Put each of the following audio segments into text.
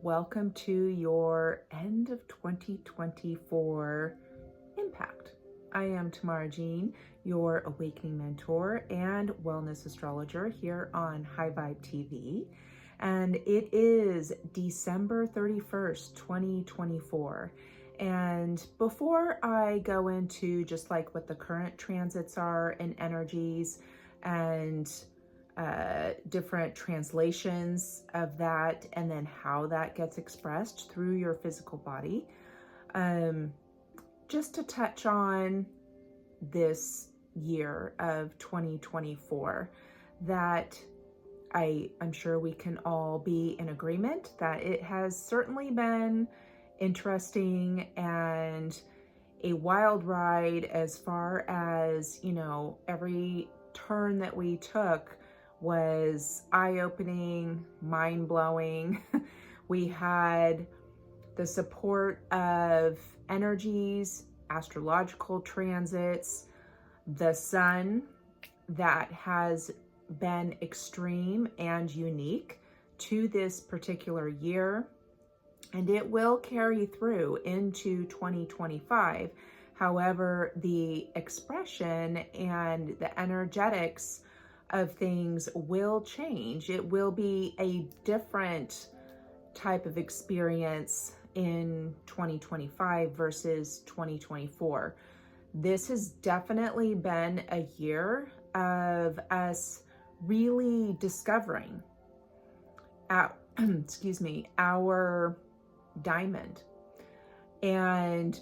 welcome to your end of 2024 impact. I am Tamara Jean, your awakening mentor and wellness astrologer here on High Vibe TV. And it is December 31st, 2024. And before I go into just like what the current transits are and energies and different translations of that, and then how that gets expressed through your physical body, just to touch on this year of 2024 that I'm sure we can all be in agreement that it has certainly been interesting and a wild ride as far as, every turn that we took was eye-opening, mind-blowing. We had the support of energies, astrological transits, the sun that has been extreme and unique to this particular year, and it will carry through into 2025. However, the expression and the energetics of things will change. It will be a different type of experience in 2025 versus 2024. This has definitely been a year of us really discovering our diamond, and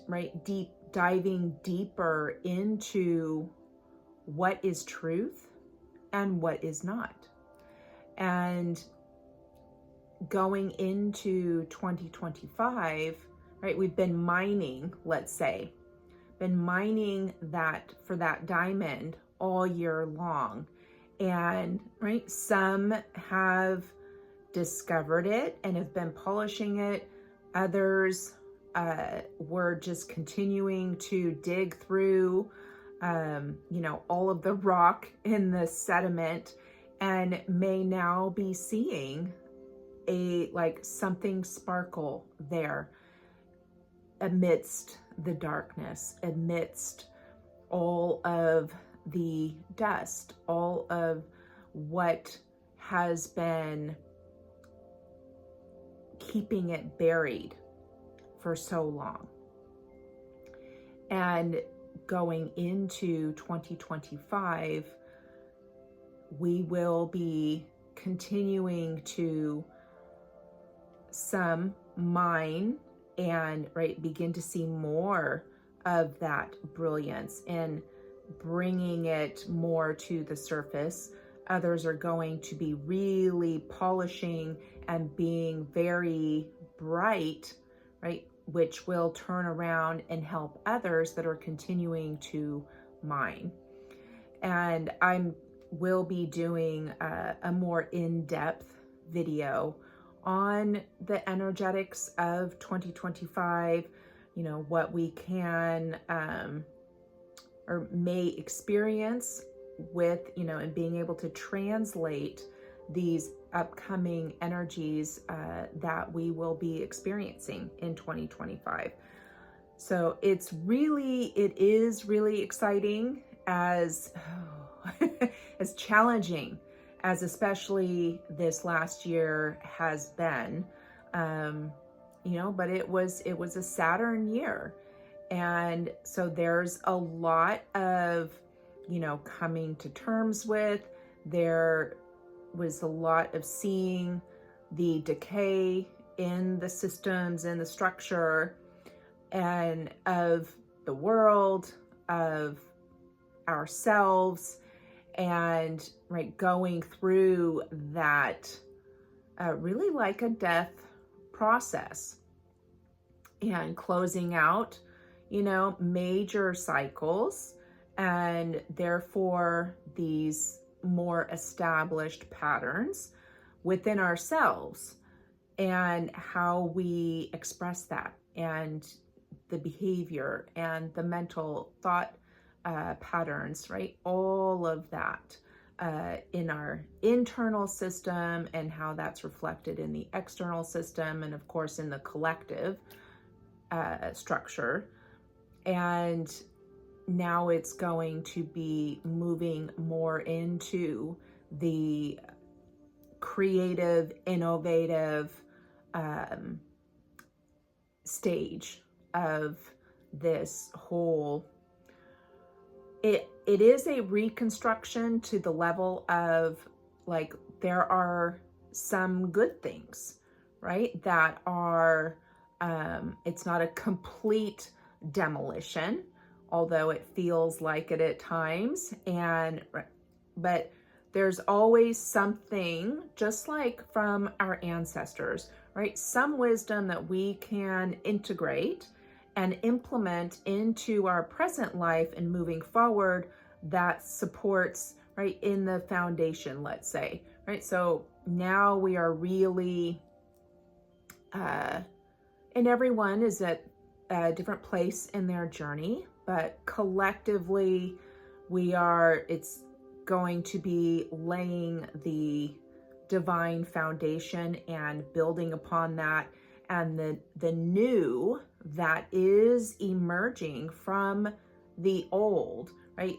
diving deeper into what is truth and what is not. And going into 2025, we've been mining, that for that diamond all year long. And some have discovered it and have been polishing it. Others were just continuing to dig through all of the rock in the sediment, and may now be seeing something sparkle there amidst the darkness, amidst all of the dust, all of what has been keeping it buried for so long. And going into 2025, we will be continuing to mine and begin to see more of that brilliance and bringing it more to the surface. Others are going to be really polishing and being very bright, which will turn around and help others that are continuing to mine. And I will be doing a more in-depth video on the energetics of 2025, what we can or may experience with, and being able to translate these upcoming energies that we will be experiencing in 2025. So it is really exciting, as as challenging as especially this last year has been, but it was a Saturn year. And so there's a lot of, coming to terms with. There was a lot of seeing the decay in the systems and the structure and of the world, of ourselves, and going through that really like a death process and closing out, major cycles, and therefore these more established patterns within ourselves and how we express that, and the behavior and the mental thought patterns, all of that in our internal system and how that's reflected in the external system, and of course in the collective structure. And now it's going to be moving more into the creative, innovative stage of this whole. It is a reconstruction to the level of, like, there are some good things, right? That are, it's not a complete demolition, although it feels like it at times. But there's always something, just like from our ancestors, right? Some wisdom that we can integrate and implement into our present life and moving forward that supports, right, in the foundation, let's say, right? So now we are really, and everyone is at a different place in their journey, but collectively it's going to be laying the divine foundation and building upon that. And the new that is emerging from the old, right?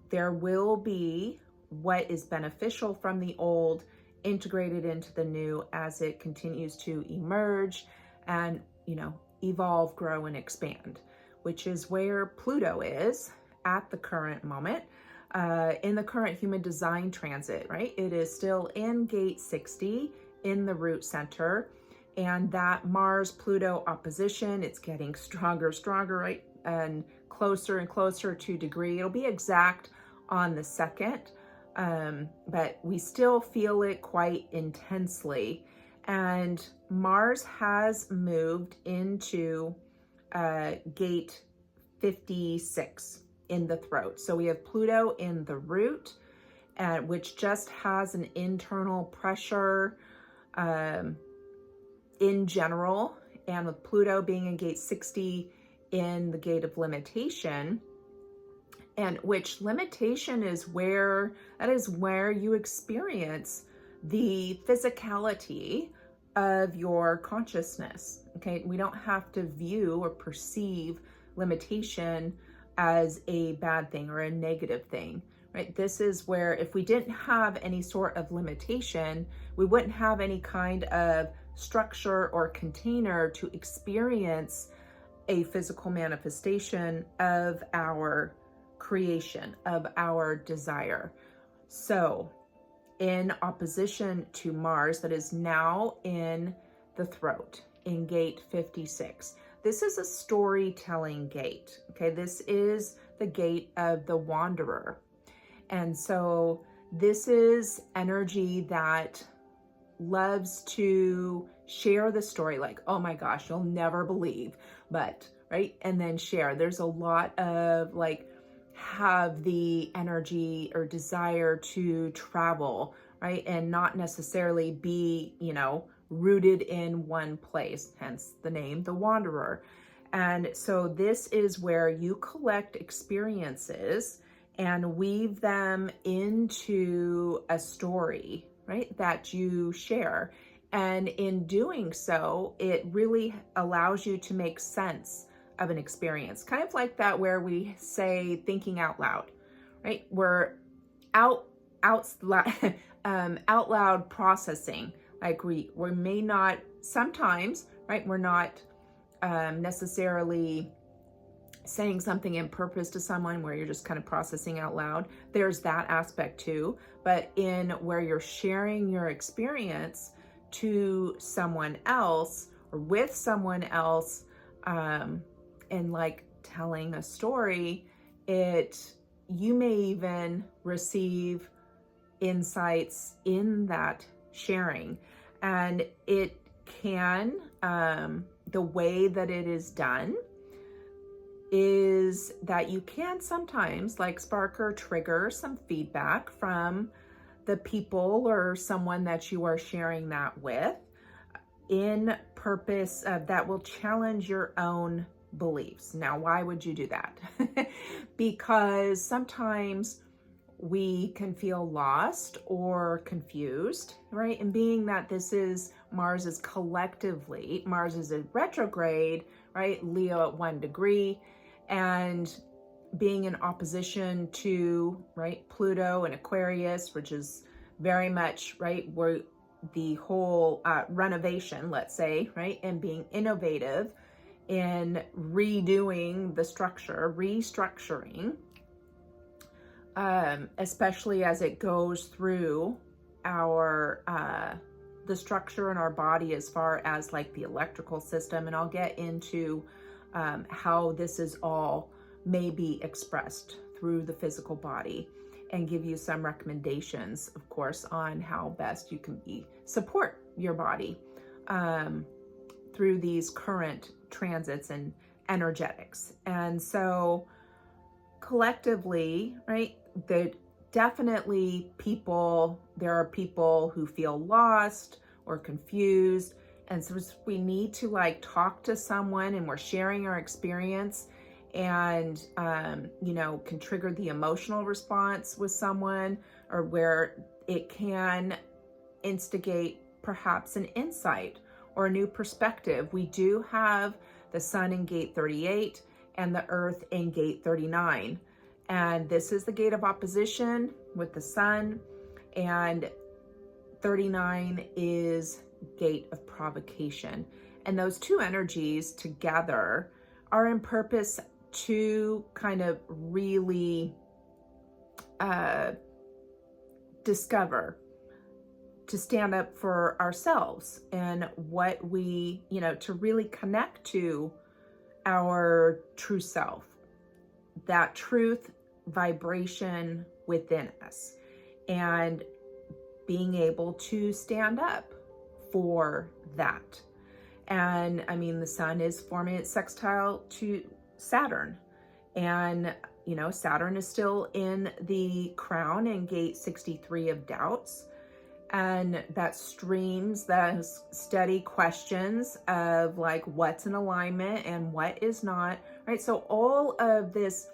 There will be what is beneficial from the old integrated into the new as it continues to emerge and, evolve, grow, and expand, which is where Pluto is at the current moment, in the current human design transit, right? It is still in gate 60 in the root center. And that Mars-Pluto opposition, it's getting stronger, right? And closer to degree. It'll be exact on the 2nd, but we still feel it quite intensely. And Mars has moved into gate 56 in the throat. So we have Pluto in the root, which just has an internal pressure, in general, and with Pluto being in gate 60 in the gate of limitation, and which limitation is where you experience the physicality of your consciousness. Okay, we don't have to view or perceive limitation as a bad thing or a negative thing, right? This is where if we didn't have any sort of limitation, we wouldn't have any kind of structure or container to experience a physical manifestation of our creation, of our desire. So in opposition to Mars, that is now in the throat, in gate 56. This is a storytelling gate, okay? This is the gate of the wanderer. And so this is energy that loves to share the story, like, oh my gosh, you'll never believe, but, right? And then share. There's a lot of, like, have the energy or desire to travel, right? And not necessarily be, rooted in one place, hence the name, the wanderer. And so this is where you collect experiences and weave them into a story, right, that you share. And in doing so, it really allows you to make sense of an experience. Kind of like that where we say thinking out loud, right? We're out loud processing. Like we may not, sometimes, right, we're not necessarily saying something in purpose to someone where you're just kind of processing out loud. There's that aspect too. But in where you're sharing your experience to someone else or with someone else, and like telling a story, you may even receive insights in that sharing. And it can, the way that it is done is that you can sometimes like spark or trigger some feedback from the people or someone that you are sharing that with, in purpose of that will challenge your own beliefs. Now, why would you do that? Because sometimes we can feel lost or confused, right? And being that this is Mars is collectively, Mars is a retrograde, right? Leo at 1 degree, and being in opposition to, right, Pluto and Aquarius, which is very much, right, where the whole renovation, let's say, right, and being innovative in redoing the structure, restructuring, especially as it goes through our the structure in our body as far as like the electrical system. And I'll get into how this is all may be expressed through the physical body, and give you some recommendations, of course, on how best you can support your body through these current transits and energetics. And so collectively, right, that definitely there are people who feel lost or confused. And so we need to like talk to someone, and we're sharing our experience, and, can trigger the emotional response with someone, or where it can instigate perhaps an insight or a new perspective. We do have the sun in gate 38 and the earth in gate 39. And this is the gate of opposition with the sun, and 39 is gate of provocation. And those two energies together are in purpose to kind of really discover, to stand up for ourselves, and what we, to really connect to our true self, that truth vibration within us, and being able to stand up for that. And I mean, the sun is forming its sextile to Saturn, and Saturn is still in the crown in gate 63 of doubts, and that streams those steady questions of like what's in alignment and what is not, right? So all of this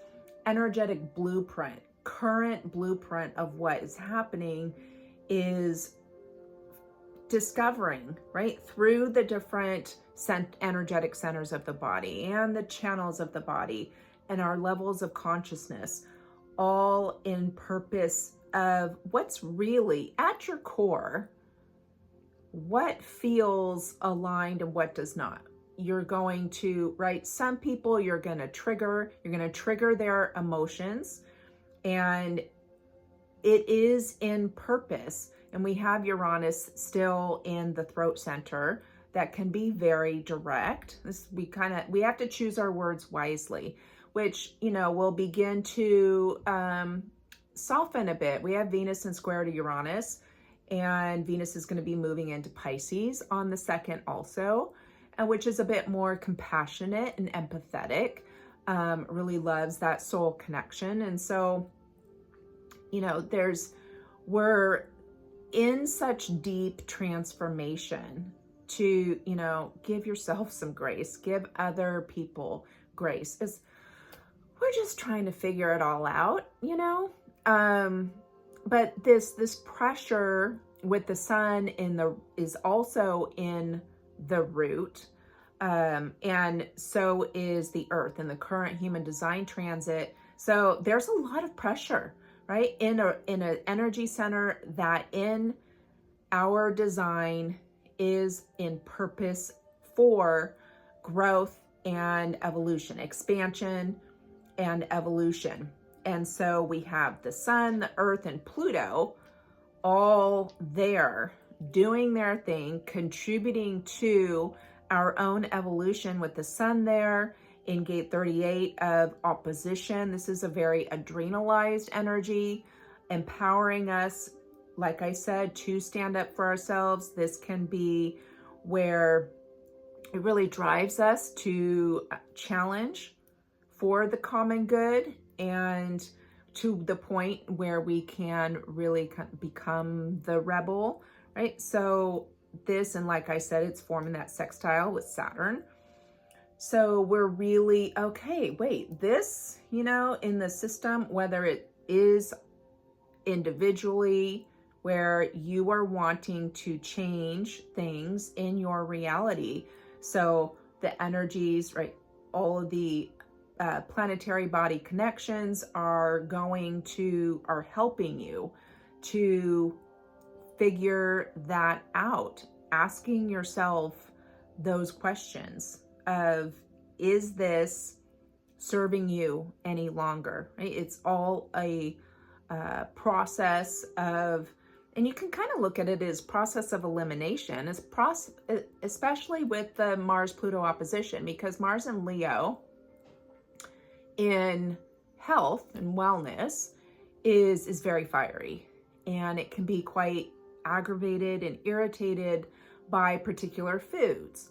energetic blueprint, current blueprint of what is happening, is discovering, right, through the different energetic centers of the body and the channels of the body and our levels of consciousness, all in purpose of what's really at your core, what feels aligned and what does not. You're going to, right, some people you're going to trigger their emotions, and it is in purpose. And we have Uranus still in the throat center that can be very direct. We have to choose our words wisely, which, will begin to soften a bit. We have Venus in square to Uranus, and Venus is going to be moving into Pisces on the 2nd also, which is a bit more compassionate and empathetic, really loves that soul connection. And so, we're in such deep transformation to, give yourself some grace, give other people grace. We're just trying to figure it all out, but this pressure with the sun is also in the root, and so is the earth in the current human design transit. So there's a lot of pressure, right, in an energy center that in our design is in purpose for growth and evolution, expansion and evolution. And so we have the sun, the earth, and Pluto all there doing their thing, contributing to our own evolution, with the sun there in gate 38 of opposition. This is a very adrenalized energy, empowering us, like I said, to stand up for ourselves. This can be where it really drives us to challenge for the common good, and to the point where we can really become the rebel, right? So this, and like I said, it's forming that sextile with Saturn. So we're really, okay, wait, this, in the system, whether it is individually, where you are wanting to change things in your reality. So the energies, right, all of the planetary body connections are helping you to figure that out, asking yourself those questions of, is this serving you any longer, right? It's all a process of, and you can kind of look at it as process of elimination, especially with the Mars-Pluto opposition, because Mars and Leo in health and wellness is very fiery, and it can be quite aggravated and irritated by particular foods,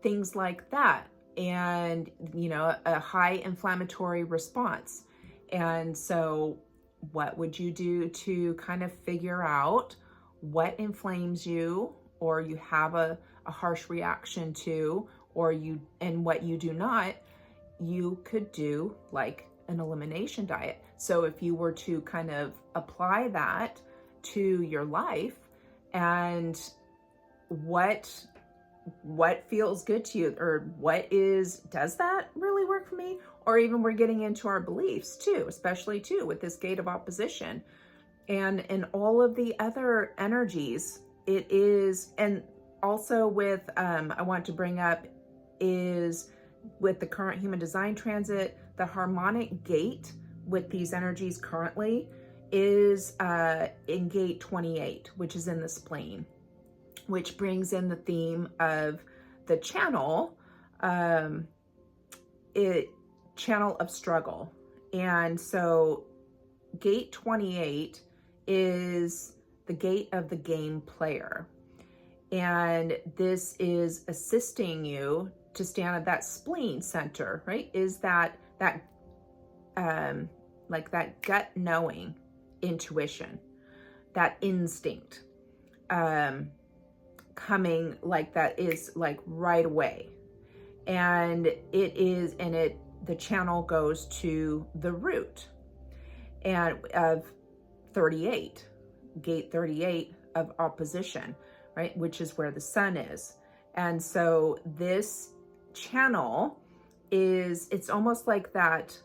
things like that, and a high inflammatory response. And so what would you do to kind of figure out what inflames you, or you have a harsh reaction to, and what you do not? You could do like an elimination diet. So if you were to kind of apply that to your life, and what feels good to you, or does that really work for me? Or even we're getting into our beliefs too, especially too with this gate of opposition and all of the other energies. It is, and also with, I want to bring up is with the current human design transit, the harmonic gate with these energies currently is in gate 28, which is in the spleen, which brings in the theme of the channel, channel of struggle. And so gate 28 is the gate of the game player. And this is assisting you to stand at that spleen center, right? Is that like that gut knowing, intuition, that instinct, coming like that is like right away. And the channel goes to the root and of 38, gate 38 of opposition, right? Which is where the sun is. And so this channel it's almost like that,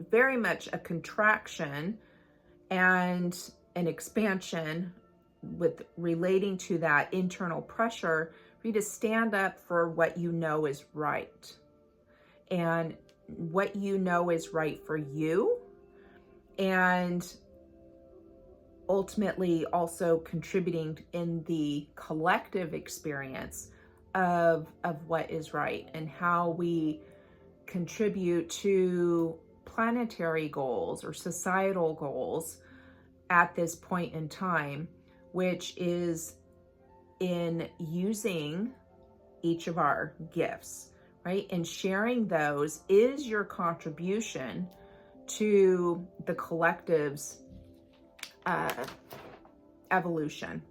very much a contraction and an expansion with relating to that internal pressure for you to stand up for what you know is right, and what you know is right for you, and ultimately also contributing in the collective experience of what is right, and how we contribute to planetary goals or societal goals at this point in time, which is in using each of our gifts, right? And sharing those is your contribution to the collective's evolution.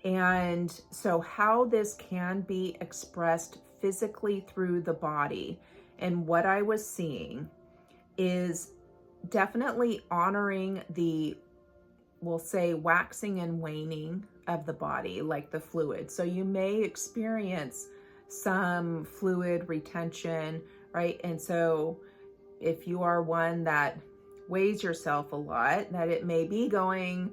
And so how this can be expressed physically through the body, and what I was seeing is definitely honoring the, we'll say, waxing and waning of the body, like the fluid. So you may experience some fluid retention, right? And so if you are one that weighs yourself a lot, that it may be going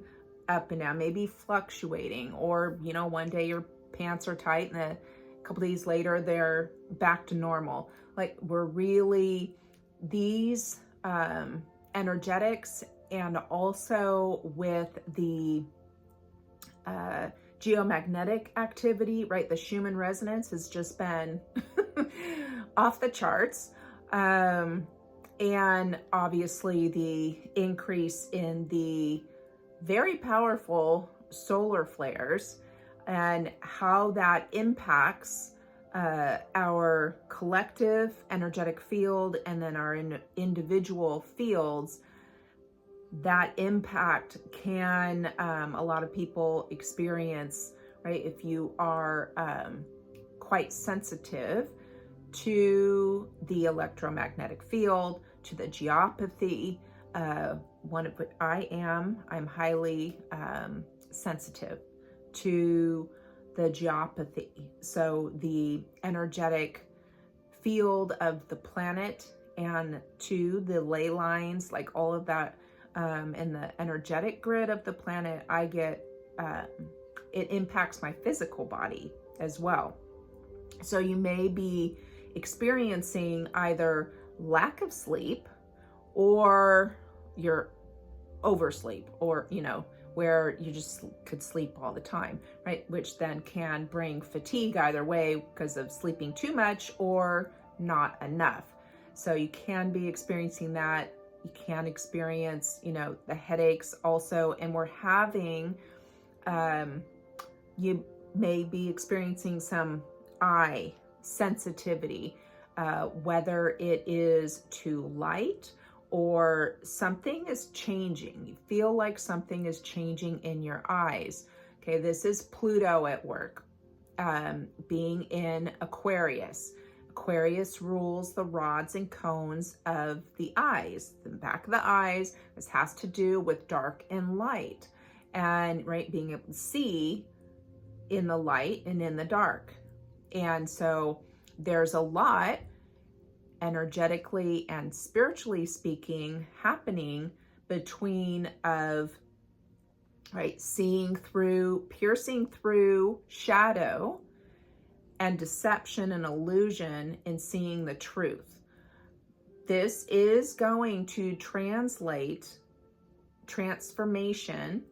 up and down, maybe fluctuating, or one day your pants are tight and a couple days later they're back to normal. Like, we're really, these energetics, and also with the geomagnetic activity, right? The Schumann resonance has just been off the charts. And obviously the increase in the very powerful solar flares, and how that impacts our collective energetic field, and then our individual fields. That impact can, a lot of people experience, right? If you are quite sensitive to the electromagnetic field, to the geopathy, I'm highly sensitive to the geopathy. So the energetic field of the planet, and to the ley lines, like all of that, and the energetic grid of the planet, I get, it impacts my physical body as well. So you may be experiencing either lack of sleep, or you're oversleep, or, where you just could sleep all the time, right? Which then can bring fatigue either way because of sleeping too much or not enough. So you can be experiencing that. You can experience, the headaches also. And we're having, you may be experiencing some eye sensitivity, whether it is to light or something is changing. You feel like something is changing in your eyes. Okay, this is Pluto at work, being in Aquarius. Aquarius rules the rods and cones of the eyes, the back of the eyes. This has to do with dark and light, and right, being able to see in the light and in the dark. And so there's a lot, energetically and spiritually speaking, happening between of, right, seeing through, piercing through shadow and deception and illusion, and seeing the truth. This is going to translate transformation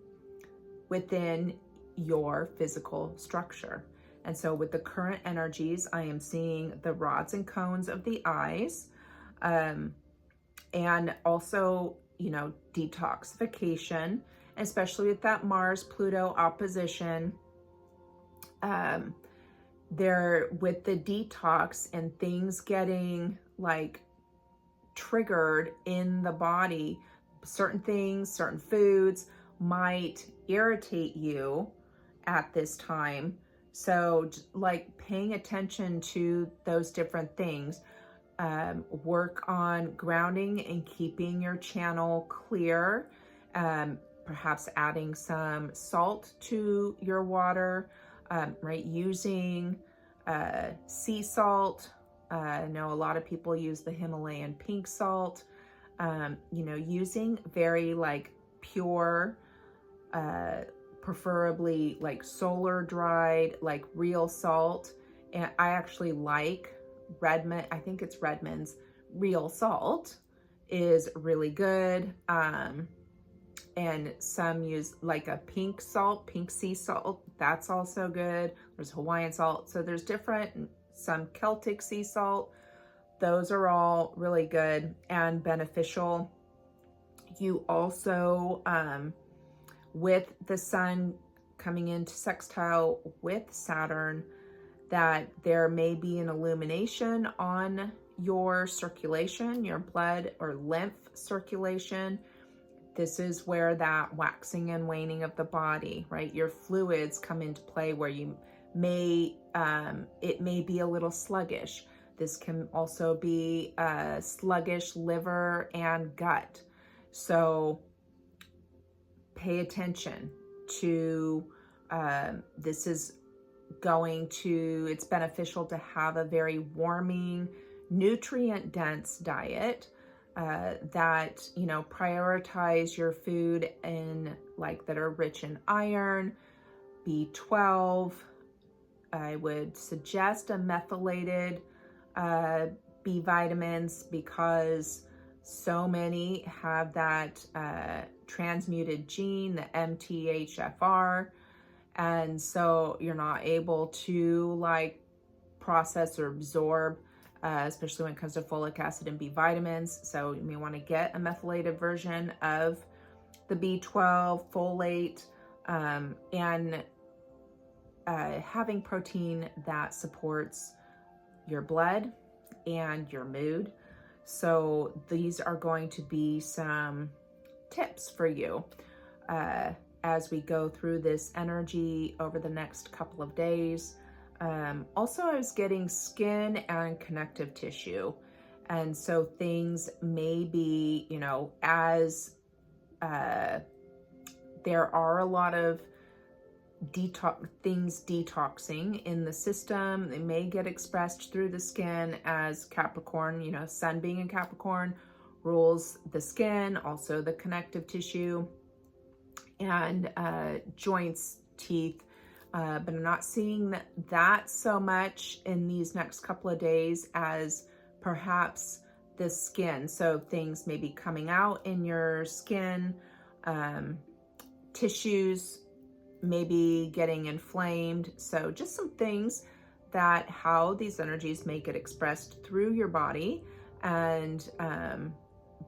within your physical structure. And so with the current energies, I am seeing the rods and cones of the eyes, and also, detoxification, especially with that Mars-Pluto opposition. There, with the detox and things getting like triggered in the body, certain things, certain foods might irritate you at this time. So like paying attention to those different things, work on grounding and keeping your channel clear, perhaps adding some salt to your water, right? Using sea salt. I know a lot of people use the Himalayan pink salt, using very like pure, preferably like solar dried, like real salt. And I actually like Redmond, I think it's Redmond's real salt is really good. And some use like a pink salt, pink sea salt. That's also good. There's Hawaiian salt. So there's different, some Celtic sea salt. Those are all really good and beneficial. You also, with the sun coming into sextile with Saturn, that there may be an illumination on your circulation, your blood or lymph circulation. This is where that waxing and waning of the body, right? Your fluids come into play, where you may, it may be a little sluggish. This can also be sluggish liver and gut. So pay attention to, this is going to, it's beneficial to have a very warming, nutrient dense diet, that, prioritize your food in like that are rich in iron, B12. I would suggest a methylated B vitamins, because so many have that transmuted gene, the MTHFR. And so you're not able to like process or absorb, especially when it comes to folic acid and B vitamins. So you may want to get a methylated version of the B12, folate, and having protein that supports your blood and your mood. So these are going to be some tips for you as we go through this energy over the next couple of days. Also, I was getting skin and connective tissue. And so things may be, as there are a lot of detoxing in the system. They may get expressed through the skin as Capricorn, you know, Sun being in Capricorn rules the skin, also the connective tissue and joints, teeth. But I'm not seeing that so much in these next couple of days as perhaps the skin. So things may be coming out in your skin, tissues maybe getting inflamed. So just some things that how these energies may get expressed through your body, and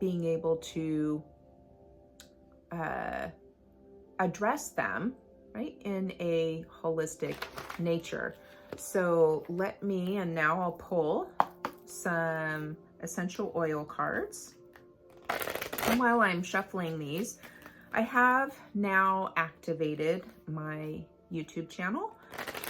being able to address them, right, in a holistic nature. So let me, and now I'll pull some essential oil cards. And while I'm shuffling these, I have now activated my YouTube channel,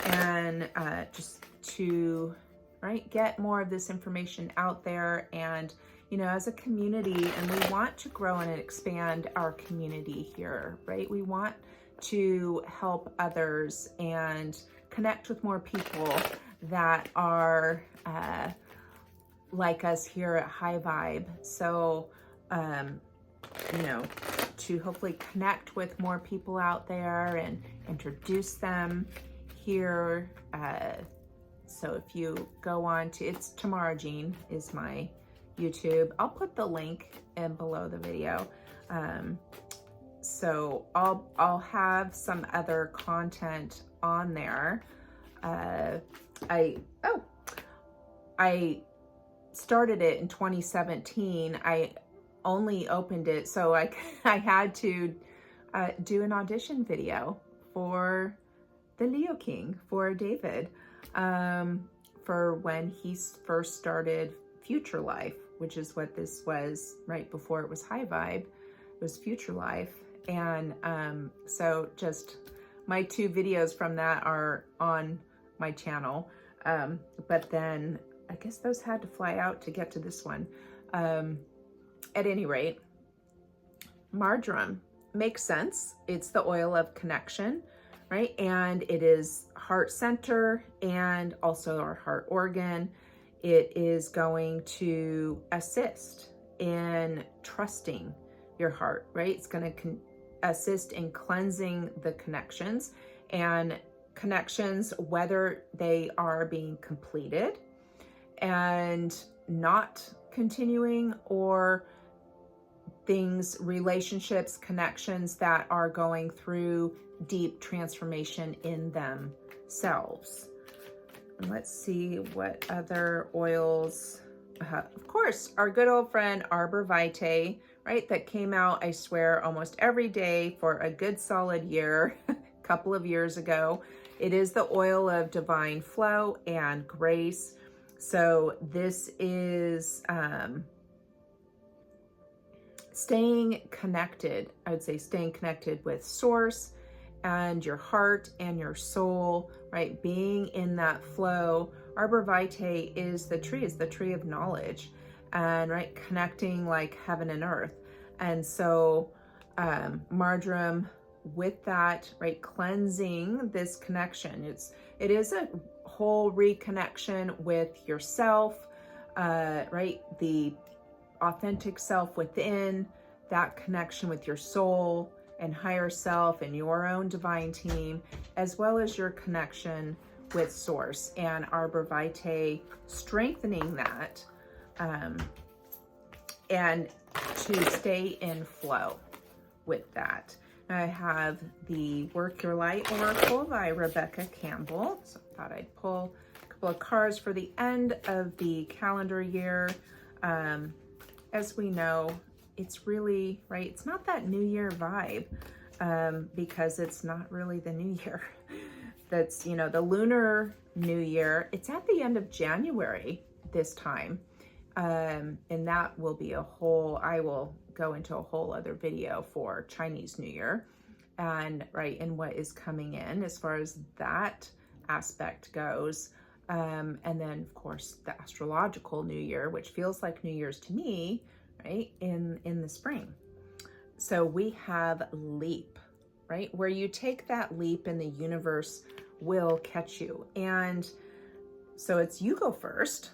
and just to, right, get more of this information out there, and you know, as a community, and we want to grow and expand our community here, right? We want to help others and connect with more people that are like us here at High Vibe. So, you know, to hopefully connect with more people out there and introduce them here. So if you go on to, it's Tamara Jean is my YouTube. I'll put the link in below the video. So I'll have some other content on there. I started it in 2017. I only opened it, so I had to do an audition video for the Leo King, for David, for when he first started Future Life, which is what this was right before it was High Vibe. It was Future Life. And so just my 2 videos from that are on my channel. But then I guess those had to fly out to get to this one. At any rate, marjoram makes sense. It's the oil of connection, right? And it is heart center and also our heart organ. It is going to assist in trusting your heart, right? It's going to assist in cleansing the connections, and connections, whether they are being completed and not continuing, or things, relationships, connections that are going through deep transformation in themselves. And let's see what other oils. Of course, our good old friend Arbor Vitae, right? That came out, I swear, almost every day for a good solid year, a couple of years ago. It is the oil of divine flow and grace. So this is staying connected. I would say staying connected with source and your heart and your soul, right? Being in that flow. Arbor Vitae is the tree of knowledge, and right, connecting like heaven and earth. And so marjoram with that, right, cleansing this connection. It is a whole reconnection with yourself, right? The authentic self within, that connection with your soul and higher self and your own divine team, as well as your connection with source, and Arbor Vitae strengthening that, and to stay in flow with that. I have the Work Your Light Oracle by Rebecca Campbell. So I thought I'd pull a couple of cards for the end of the calendar year. As we know, it's really, right, it's not that New Year vibe, because it's not really the New Year. That's, you know, the lunar New Year. It's at the end of January this time. And that will be I will go into a whole other video for Chinese New Year, and right, and what is coming in as far as that aspect goes. And then of course the astrological New Year, which feels like New Year's to me, right, in the spring. So we have leap, right? Where you take that leap and the universe will catch you. And so it's you go first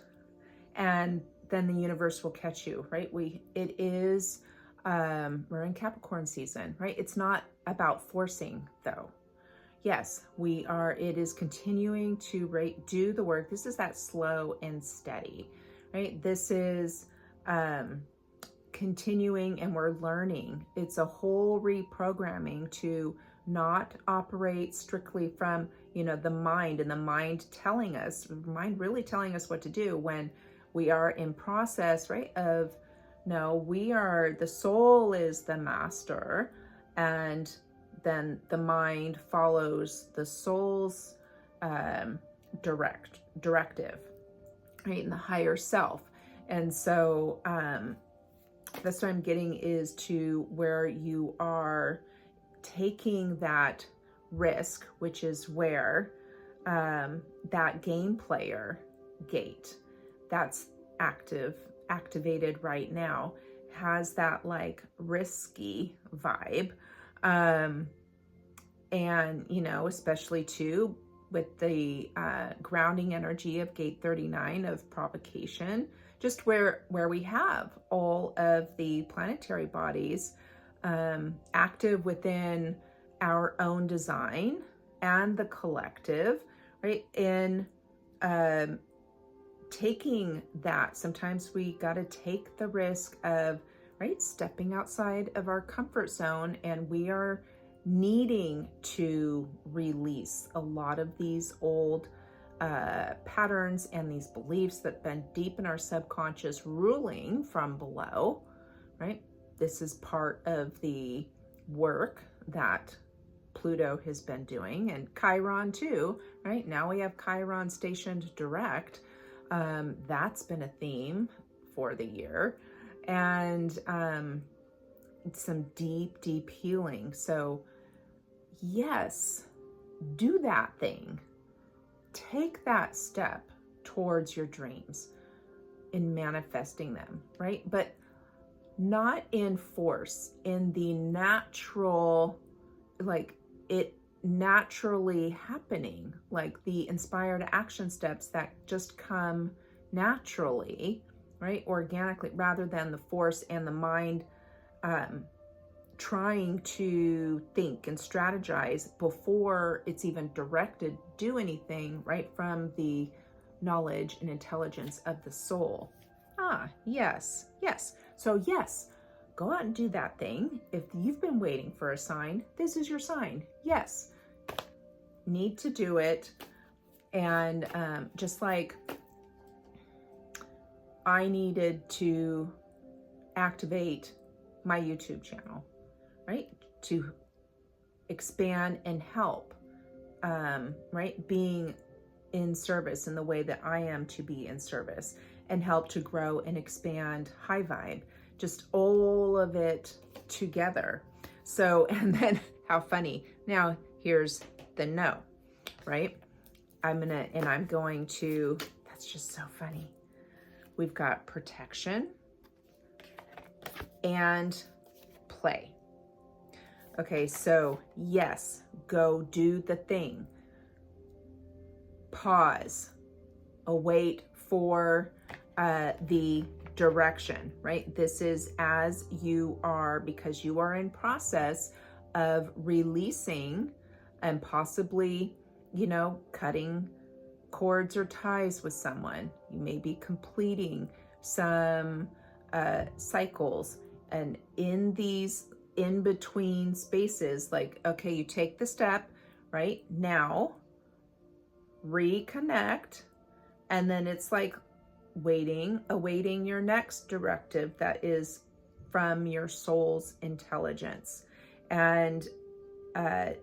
and then the universe will catch you, right? It is, we're in Capricorn season, right? It's not about forcing though. Yes, it is continuing to do the work. This is that slow and steady, right? This is, continuing, and we're learning. It's a whole reprogramming to not operate strictly from, the mind, and the mind really telling us what to do, when we are in process, right? Of, no, the soul is the master, and then the mind follows the soul's directive, right? In the higher self. And so, that's what I'm getting, is to where you are taking that risk, which is where that game player gate that's activated right now has that like risky vibe. And, especially too with the grounding energy of gate 39 of provocation, just where we have all of the planetary bodies active within our own design and the collective, right? In taking that, sometimes we got to take the risk of, right, stepping outside of our comfort zone, and we are needing to release a lot of these old patterns and these beliefs that have been deep in our subconscious, ruling from below, right? This is part of the work that Pluto has been doing, and Chiron too, right? Now we have Chiron stationed direct. That's been a theme for the year, and some deep healing. So yes, do that thing. Take that step towards your dreams in manifesting them, right? But not in force, in the natural, like it naturally happening, like the inspired action steps that just come naturally, right? Organically, rather than the force and the mind trying to think and strategize before it's even directed do anything, right? From the knowledge and intelligence of the soul. Yes. So yes, go out and do that thing. If you've been waiting for a sign, this is your sign. Yes, need to do it. And just like I needed to activate my YouTube channel, right? To expand and help, right? Being in service in the way that I am to be in service, and help to grow and expand High Vibe, just all of it together. So, and then how funny. Now here's the no, right? I'm going to, that's just so funny. We've got protection and play. Okay, so yes, go do the thing. Pause, await for the direction, right? This is as you are, because you are in process of releasing and possibly, cutting cords or ties with someone. You may be completing some cycles, and in these in-between spaces, like, okay, you take the step, right? Now, reconnect, and then it's like awaiting your next directive that is from your soul's intelligence, and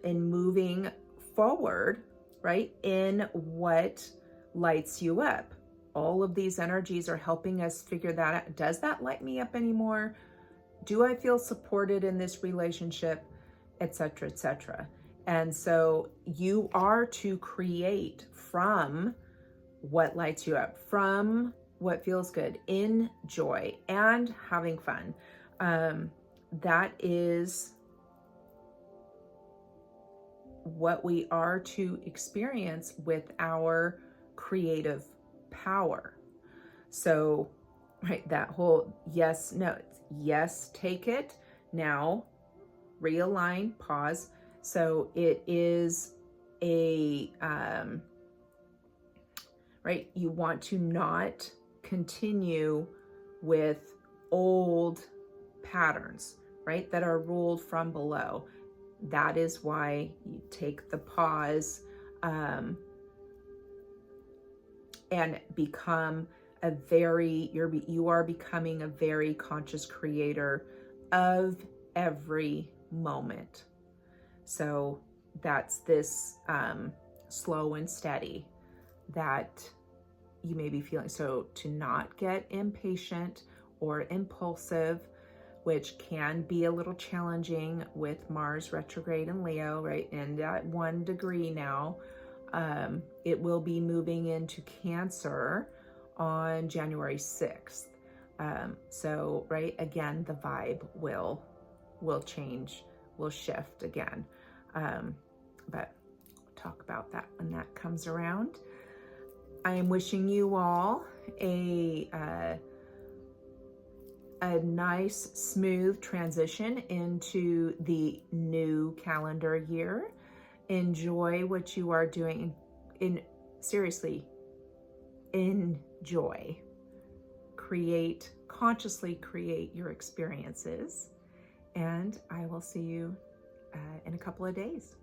in moving forward, right, in what lights you up. All of these energies are helping us figure that out. Does that light me up anymore? Do I feel supported in this relationship, etc., etc.? And so you are to create from what lights you up, from what feels good, in joy and having fun. that is what we are to experience with our creative power. So, right, that whole yes, no, yes, take it, now realign, pause. So it is a, right, you want to not continue with old patterns, right, that are ruled from below. That is why you take the pause and become a very, you are becoming a very conscious creator of every moment. So that's this slow and steady that you may be feeling. So to not get impatient or impulsive, which can be a little challenging with Mars retrograde in Leo, right? And at 1 degree now, it will be moving into Cancer on January 6th. So, right, again, the vibe will change, will shift again. But we'll talk about that when that comes around. I am wishing you all a nice, smooth transition into the new calendar year. Enjoy what you are doing. Seriously, enjoy. Consciously create your experiences. And I will see you in a couple of days.